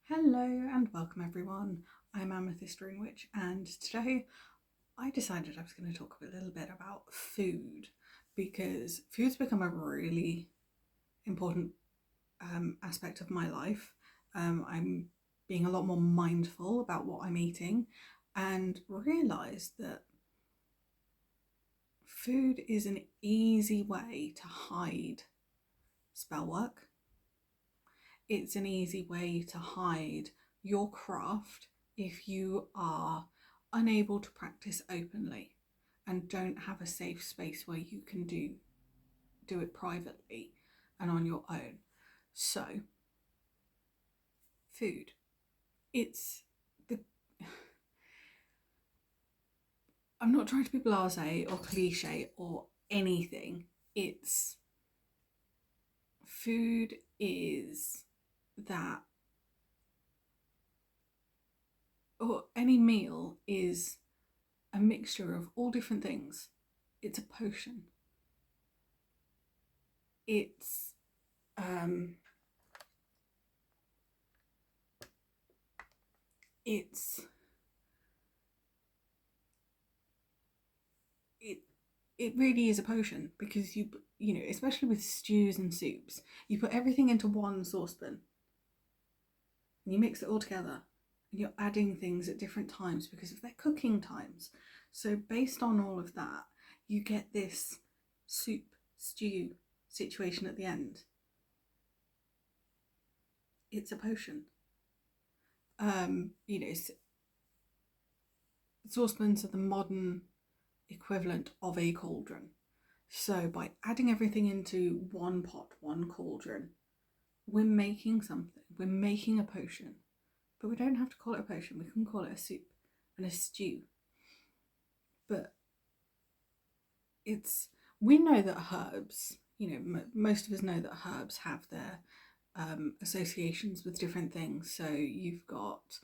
Hello and welcome everyone. I'm Amethyst Ring Witch, and today I decided I was going to talk a little bit about food because food's become a really important aspect of my life. I'm being a lot more mindful about what I'm eating and realised that food is an easy way to hide spell work. It's an easy way to hide your craft if you are unable to practice openly and don't have a safe space where you can do it privately and on your own. So, food. It's the I'm not trying to be blasé or cliche or anything. It's food is that or any meal is a mixture of all different things. It's a potion. It's um, it's it it really is a potion because you know, especially with stews and soups, you put everything into one saucepan and you mix it all together, and you're adding things at different times because of their cooking times. So based on all of that, you get this soup stew situation at the end. It's a potion. You know, saucepans are the modern equivalent of a cauldron. So by adding everything into one pot, one cauldron, we're making something. We're making a potion. But we don't have to call it a potion. We can call it a soup and a stew. But we know that herbs, you know, most of us know that herbs have their associations with different things. So you've got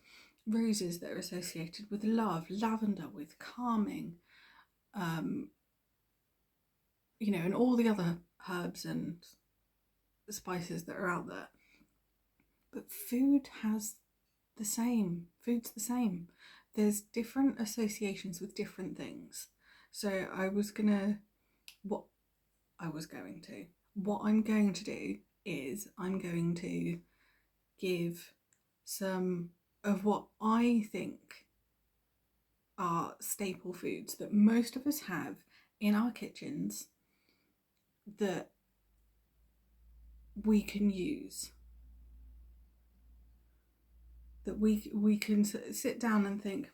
roses that are associated with love, lavender with calming, you know, and all the other herbs and spices that are out there. But food's the same. There's different associations with different things. So what I'm going to do is I'm going to give some of what I think are staple foods that most of us have in our kitchens that we can use, that we can sit down and think,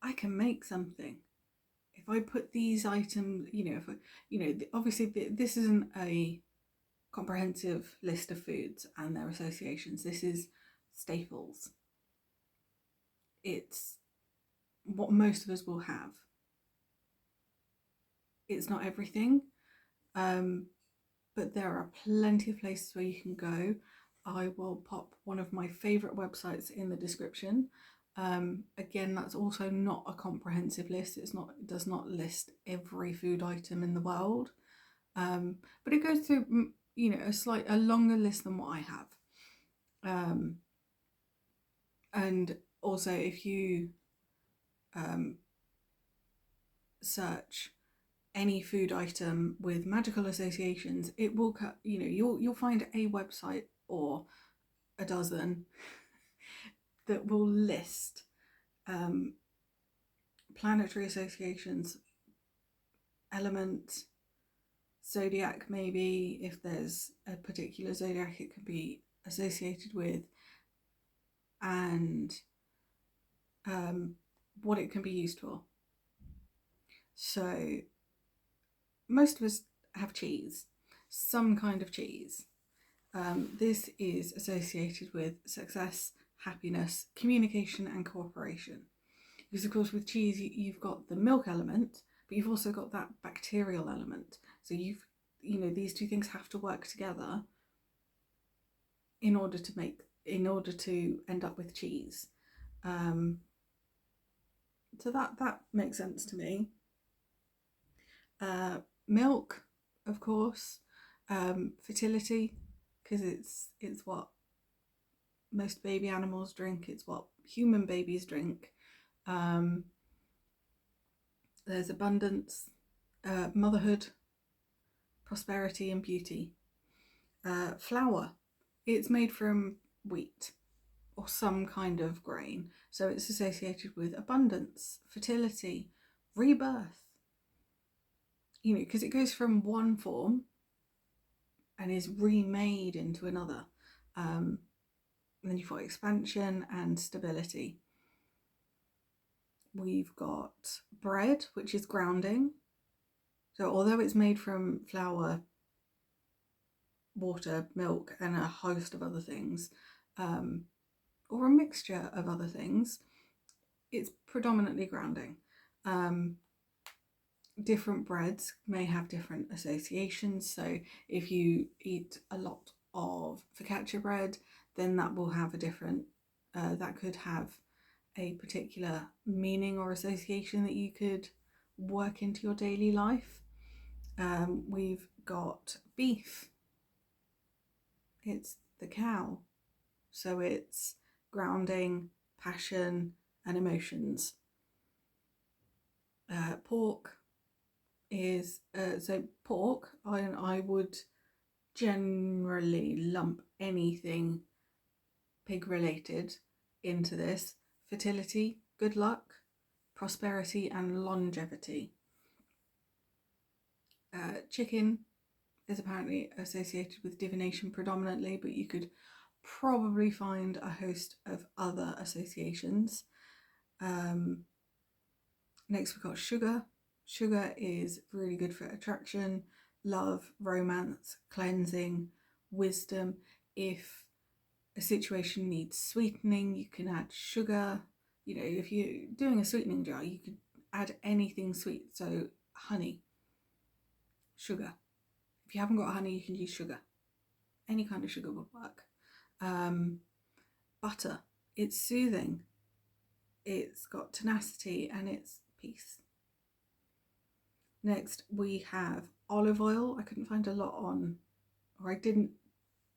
I can make something if I put these items. You know, if I, you know, obviously this isn't a comprehensive list of foods and their associations. This is staples. It's what most of us will have. It's not everything, but there are plenty of places where you can go. I will pop one of my favourite websites in the description. Again, that's also not a comprehensive list. It does not list every food item in the world, but it goes through, you know, a longer list than what I have. And also, if you search any food item with magical associations, it will you know, you'll find a website or a dozen that will list planetary associations, elements, zodiac, maybe if there's a particular zodiac it could be associated with, and what it can be used for. So most of us have cheese, some kind of cheese. This is associated with success, happiness, communication, and cooperation. Because of course with cheese you've got the milk element, but you've also got that bacterial element. So you know, these two things have to work together in order to end up with cheese. So that makes sense to me. Milk, of course, fertility, because it's what most baby animals drink. It's what human babies drink. There's abundance, motherhood, prosperity, and beauty. Flour, it's made from wheat or some kind of grain, so it's associated with abundance, fertility, rebirth. You know, because it goes from one form and is remade into another. And then you've got expansion and stability. We've got bread, which is grounding. So although it's made from flour, water, milk, and a host of other things, or a mixture of other things, it's predominantly grounding. Different breads may have different associations. So if you eat a lot of focaccia bread, then that will have a different, that could have a particular meaning or association that you could work into your daily life. We've got beef. It's the cow. So it's grounding, passion, and emotions. Pork is, pork, I would generally lump anything pig related into this. Fertility, good luck, prosperity, and longevity. Chicken is apparently associated with divination predominantly, but you could probably find a host of other associations. Next we've got sugar. Sugar is really good for attraction, love, romance, cleansing, wisdom. If a situation needs sweetening, you can add sugar. You know, if you're doing a sweetening jar, you could add anything sweet. So honey, sugar. If you haven't got honey, you can use sugar. Any kind of sugar will work. Butter, it's soothing. It's got tenacity and it's peace. Next we have olive oil. I couldn't find a lot on, or I didn't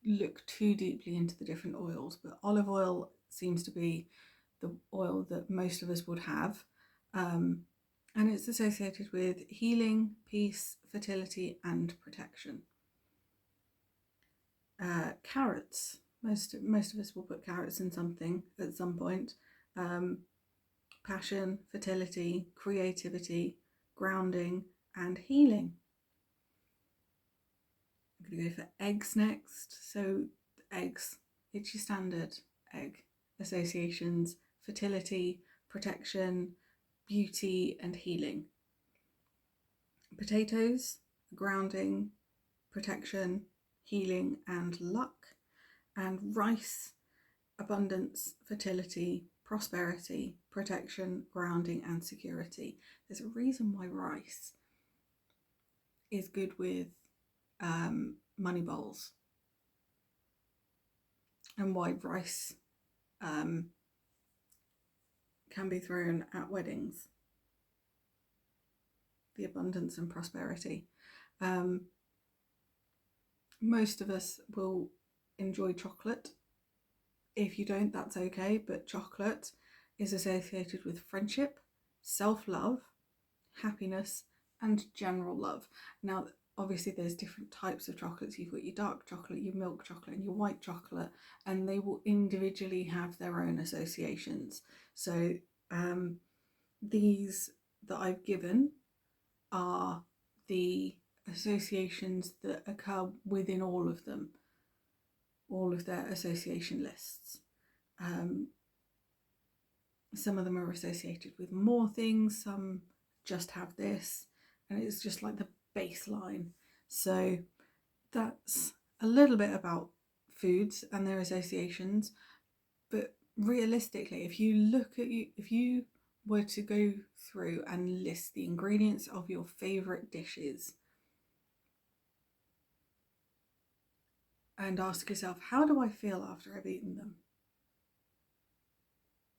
look too deeply into the different oils, but olive oil seems to be the oil that most of us would have. And it's associated with healing, peace, fertility, and protection. Carrots. Most of us will put carrots in something at some point. Passion, fertility, creativity, grounding, and healing. I'm going to go for eggs next. So eggs, it's your standard egg associations: fertility, protection, beauty, and healing. Potatoes, grounding, protection, healing, and luck. And rice, abundance, fertility, prosperity, protection, grounding, and security. There's a reason why rice is good with money bowls, and why rice can be thrown at weddings. The abundance and prosperity. Most of us will enjoy chocolate. If you don't, that's okay, but chocolate is associated with friendship, self-love, happiness, and general love. Now, obviously there's different types of chocolates. You've got your dark chocolate, your milk chocolate, and your white chocolate, and they will individually have their own associations. So these that I've given are the associations that occur within all of them, all of their association lists. Some of them are associated with more things, some just have this, and it's just like the baseline. So that's a little bit about foods and their associations. But realistically, if you were to go through and list the ingredients of your favorite dishes and ask yourself, how do I feel after I've eaten them?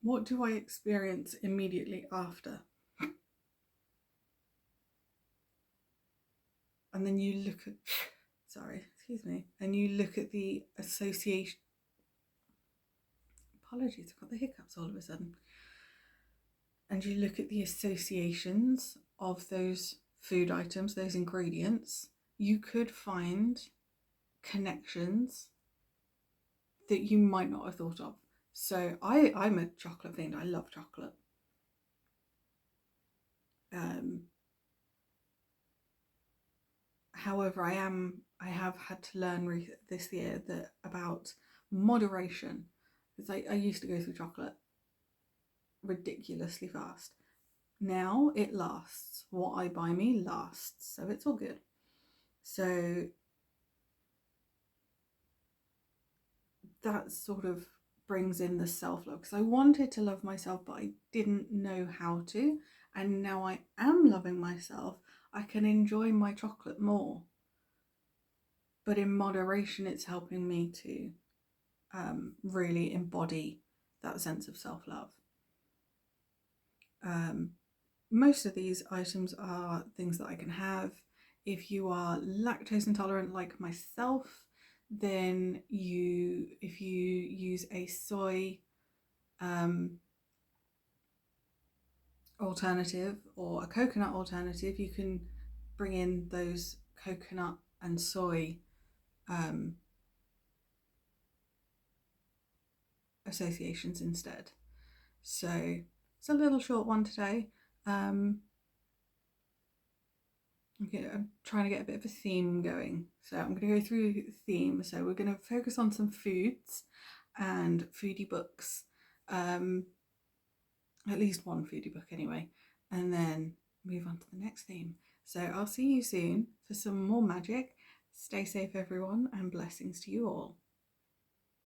What do I experience immediately after? And then you look at, sorry, excuse me, and you look at the association, apologies, I've got the hiccups all of a sudden, and you look at the associations of those food items, those ingredients, you could find connections that you might not have thought of. So I'm a chocolate fiend. I love chocolate. However, I have had to learn this year that about moderation, because I used to go through chocolate ridiculously fast. Now it lasts. What I buy me lasts, so it's all good. So that sort of brings in the self-love, because I wanted to love myself but I didn't know how to, and now I am loving myself. I can enjoy my chocolate more, but in moderation. It's helping me to really embody that sense of self-love. Most of these items are things that I can have. If you are lactose intolerant like myself, then if you use a soy alternative or a coconut alternative, you can bring in those coconut and soy associations instead. So it's a little short one today. I'm trying to get a bit of a theme going. So I'm going to go through the theme. So we're going to focus on some foods and foodie books. At least one foodie book anyway. And then move on to the next theme. So I'll see you soon for some more magic. Stay safe, everyone, and blessings to you all.